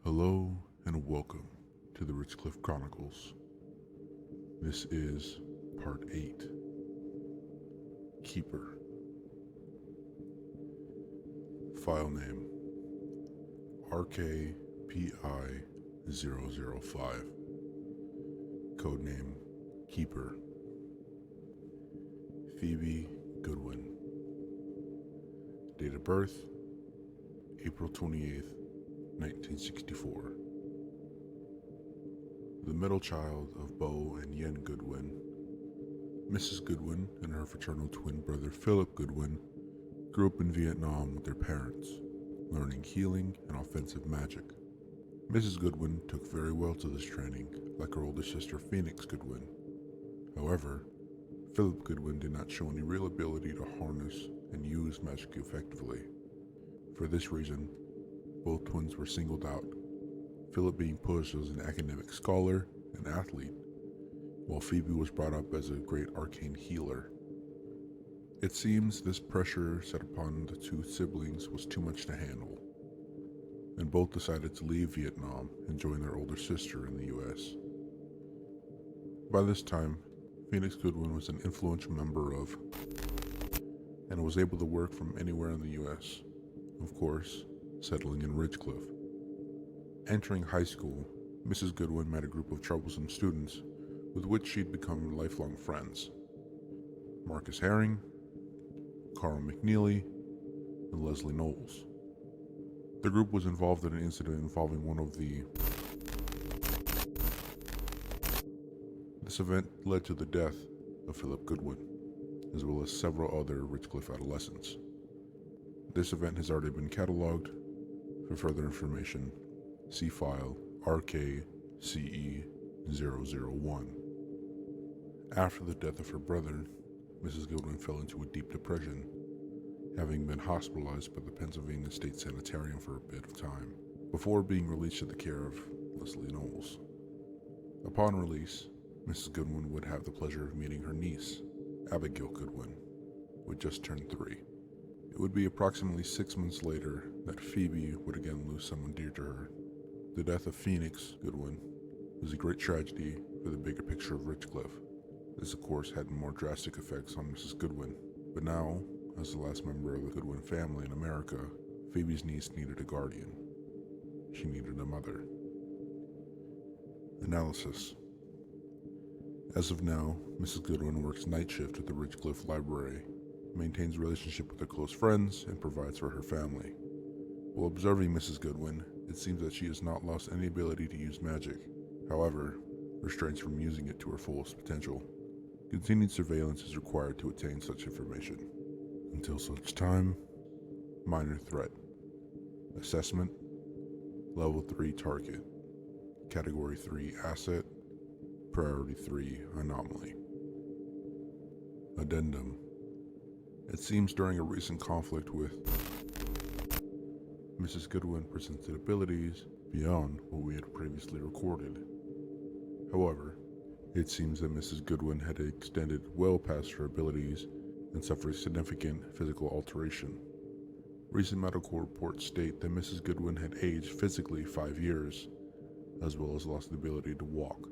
Hello and welcome to the Kliff Chronicles. This is part 8, Keeper. File name RKPI005. Codename Keeper. Phoebe Goodwin. Date of birth April 28th, 1964. The middle child of Bo and Yen Goodwin, Mrs. Goodwin and her fraternal twin brother Philip Goodwin grew up in Vietnam with their parents, learning healing and offensive magic. Mrs. Goodwin took very well to this training, like her older sister Phoenix Goodwin. However, Philip Goodwin did not show any real ability to harness and use magic effectively. For this reason, both twins were singled out, Philip being pushed as an academic scholar and athlete, while Phoebe was brought up as a great arcane healer. It seems this pressure set upon the two siblings was too much to handle, and both decided to leave Vietnam and join their older sister in the US. By this time, Phoenix Goodwin was an influential member of and was able to work from anywhere in the US, of course, settling in Ridgecliff. Entering high school, Mrs. Goodwin met a group of troublesome students with which she'd become lifelong friends. Marcus Herring, Carl McNeely, and Leslie Knowles. The group was involved in an incident involving one of the... This event led to the death of Philip Goodwin, as well as several other Ridgecliff adolescents. This event has already been cataloged. For further information, see file RKCE001. After the death of her brother, Mrs. Goodwin fell into a deep depression, having been hospitalized by the Pennsylvania State Sanitarium for a bit of time, before being released to the care of Leslie Knowles. Upon release, Mrs. Goodwin would have the pleasure of meeting her niece, Abigail Goodwin, who had just turned 3. It would be approximately 6 months later that Phoebe would again lose someone dear to her. The death of Phoenix Goodwin was a great tragedy for the bigger picture of Ridgecliff. This, of course, had more drastic effects on Mrs. Goodwin, but now, as the last member of the Goodwin family in America, Phoebe's niece needed a guardian. She needed a mother. Analysis. As of now, Mrs. Goodwin works night shift at the Ridgecliff Library, maintains a relationship with her close friends, and provides for her family. While observing Mrs. Goodwin, it seems that she has not lost any ability to use magic. However, restraints from using it to her fullest potential. Continued surveillance is required to attain such information. Until such time, minor threat. Assessment, level 3 target. Category 3 asset, priority 3 anomaly. Addendum. It seems during a recent conflict with Mrs. Goodwin presented abilities beyond what we had previously recorded. However, it seems that Mrs. Goodwin had extended well past her abilities and suffered significant physical alteration. Recent medical reports state that Mrs. Goodwin had aged physically 5 years, as well as lost the ability to walk.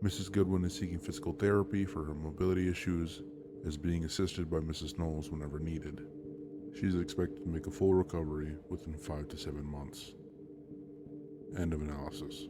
Mrs. Goodwin is seeking physical therapy for her mobility issues, is being assisted by Mrs. Knowles whenever needed. She is expected to make a full recovery within 5 to 7 months. End of analysis.